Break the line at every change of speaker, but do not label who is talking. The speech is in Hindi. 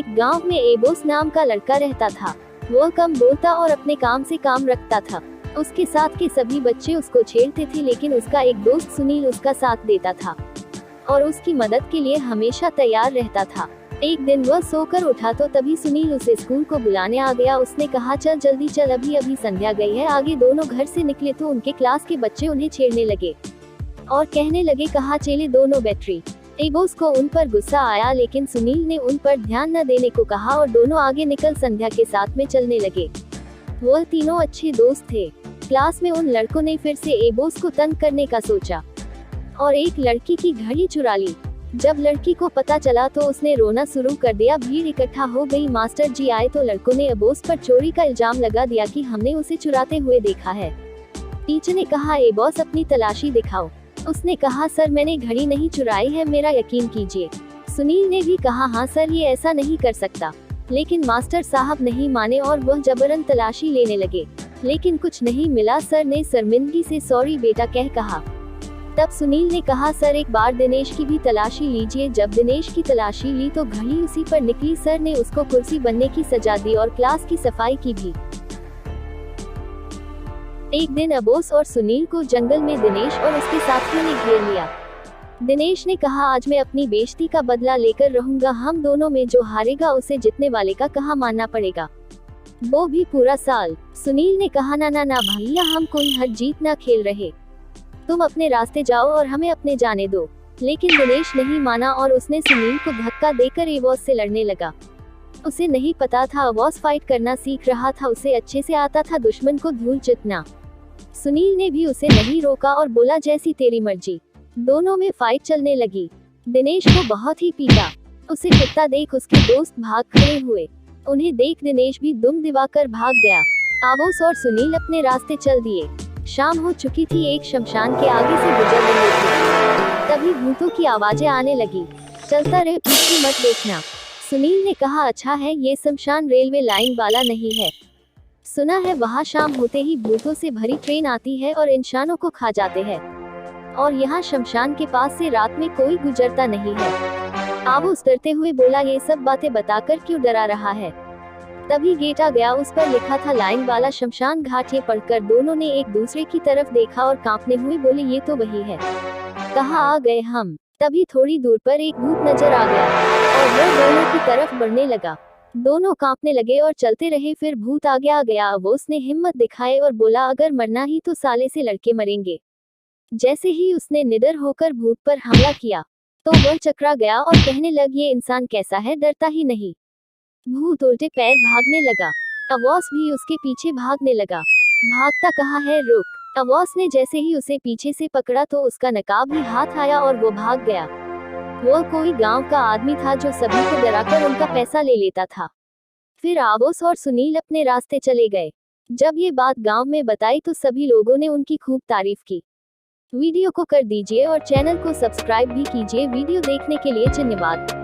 एक गांव में एबोस नाम का लड़का रहता था। वह कम बोलता और अपने काम से काम रखता था। उसके साथ के सभी बच्चे उसको छेड़ते थे, लेकिन उसका एक दोस्त सुनील उसका साथ देता था और उसकी मदद के लिए हमेशा तैयार रहता था। एक दिन वह सोकर उठा तो तभी सुनील उसे स्कूल को बुलाने आ गया। उसने कहा, चल जल्दी चल, अभी अभी संध्या गई है। आगे दोनों घर से निकले तो उनके क्लास के बच्चे उन्हें छेड़ने लगे और कहने लगे, कहाँ चले दोनों बैटरी। एबोस को उन पर गुस्सा आया, लेकिन सुनील ने उन पर ध्यान न देने को कहा और दोनों आगे निकल संध्या के साथ में चलने लगे। वह तीनों अच्छे दोस्त थे। क्लास में उन लड़कों ने फिर से एबोस को तंग करने का सोचा और एक लड़की की घड़ी चुरा ली। जब लड़की को पता चला तो उसने रोना शुरू कर दिया। भीड़ इकट्ठा हो गई। मास्टर जी आए तो लड़कों ने एबोस पर चोरी का इल्जाम लगा दिया कि हमने उसे चुराते हुए देखा है। टीचर ने कहा, एबोस अपनी तलाशी दिखाओ। उसने कहा, सर मैंने घड़ी नहीं चुराई है, मेरा यकीन कीजिए। सुनील ने भी कहा, हाँ सर, ये ऐसा नहीं कर सकता। लेकिन मास्टर साहब नहीं माने और वह जबरन तलाशी लेने लगे, लेकिन कुछ नहीं मिला। सर ने शर्मिंदगी से सॉरी बेटा कह कहा। तब सुनील ने कहा, सर एक बार दिनेश की भी तलाशी लीजिए। जब दिनेश की तलाशी ली तो घड़ी उसी पर निकली। सर ने उसको कुर्सी बनने की सजा दी और क्लास की सफाई की भी। एक दिन एबोस और सुनील को जंगल में दिनेश और उसके साथियों ने घेर लिया। दिनेश ने कहा, आज मैं अपनी बेइज्जती का बदला लेकर रहूंगा। हम दोनों में जो हारेगा उसे जीतने वाले का कहा मानना पड़ेगा, वो भी पूरा साल। सुनील ने कहा, ना ना ना भैया, हम कोई हर जीत ना खेल रहे। तुम अपने रास्ते जाओ और हमें अपने जाने दो। लेकिन दिनेश नहीं माना और उसने सुनील को धक्का देकर एबोस से लड़ने लगा। उसे नहीं पता था एबोस फाइट करना सीख रहा था। उसे अच्छे से आता था दुश्मन को धूल चितना। सुनील ने भी उसे नहीं रोका और बोला, जैसी तेरी मर्जी। दोनों में फाइट चलने लगी। दिनेश को बहुत ही पीटा। उसे कुत्ता देख उसके दोस्त भाग खड़े हुए। उन्हें देख दिनेश भी दुम दिवाकर भाग गया। एबोस और सुनील अपने रास्ते चल दिए। शाम हो चुकी थी। एक शमशान के आगे से गुजर रहे थे। तभी भूतों की आवाजें आने लगी। चलता रहे, पीछे मत देखना। सुनील ने कहा, अच्छा है, ये शमशान रेलवे लाइन वाला नहीं है। सुना है वहाँ शाम होते ही भूतों से भरी ट्रेन आती है और इंसानों को खा जाते हैं, और यहाँ शमशान के पास से रात में कोई गुजरता नहीं है। एबोस डरते हुए बोला, ये सब बातें बताकर क्यों डरा रहा है। तभी गेट आ गया। उस पर लिखा था लाइन वाला शमशान घाट। ये पढ़कर दोनों ने एक दूसरे की तरफ देखा और कांपने हुए बोले, ये तो वही है। कहाँ आ गए हम। तभी थोड़ी दूर पर एक भूत नजर आ गया और वह दोनों की तरफ बढ़ने लगा। दोनों कांपने लगे और चलते रहे। फिर भूत आगे आ गया। एबोस ने हिम्मत दिखाई और बोला, अगर मरना ही तो साले से लड़के मरेंगे। जैसे ही उसने निडर होकर भूत पर हमला किया तो वह चकरा गया और कहने लग, ये इंसान कैसा है, डरता ही नहीं। भूत उल्टे पैर भागने लगा। एबोस भी उसके पीछे भागने लगा। भागता कहा है, रुक। एबोस ने जैसे ही उसे पीछे से पकड़ा तो उसका नकाब ही हाथ आया और वो भाग गया। वह कोई गांव का आदमी था जो सभी को डराकर उनका पैसा ले लेता था। फिर एबोस और सुनील अपने रास्ते चले गए। जब ये बात गांव में बताई तो सभी लोगों ने उनकी खूब तारीफ की। वीडियो को कर दीजिए और चैनल को सब्सक्राइब भी कीजिए। वीडियो देखने के लिए धन्यवाद।